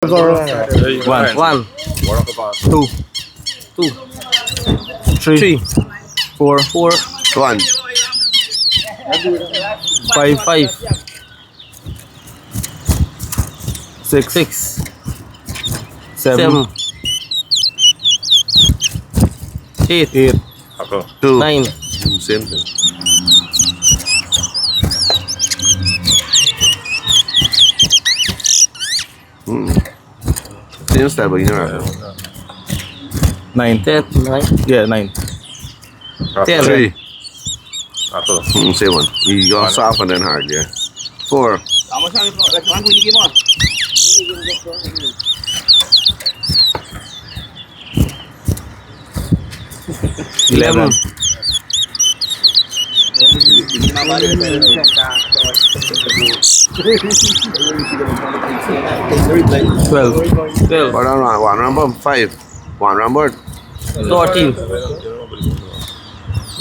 One, Two, two, three, three, four, four, One. five, five, six, six, seven, seven, eight, eight, Two. nine, Same thing. Same style, but you know. nine. 10, 9, Yeah, nine. 10, Three. Same one. You go soft and then hard, yeah. Four. 11, 12, 12, One number. Five. One number. 13,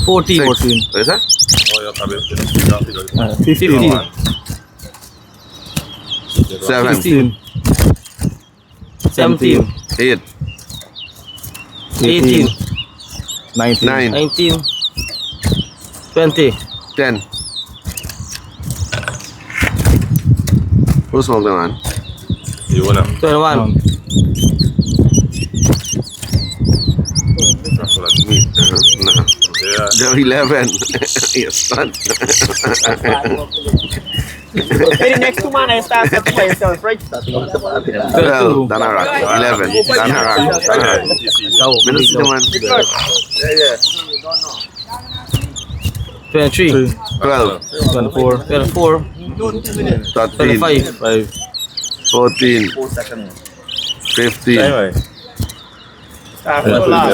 14, 14, What is that? 15, 7. 16, 17, Eight. 18, 19, 9. 19, 20, 10. Who's smoking one? 21, Me. No. 11. Yes, son. Pero next to man, I start sa tuwa yourself, right? 12. Danarak. 11. Danarak. Minutes naman. 23, 12. 24, 24, 13. 25, 5, 14. 15. Tapos wala.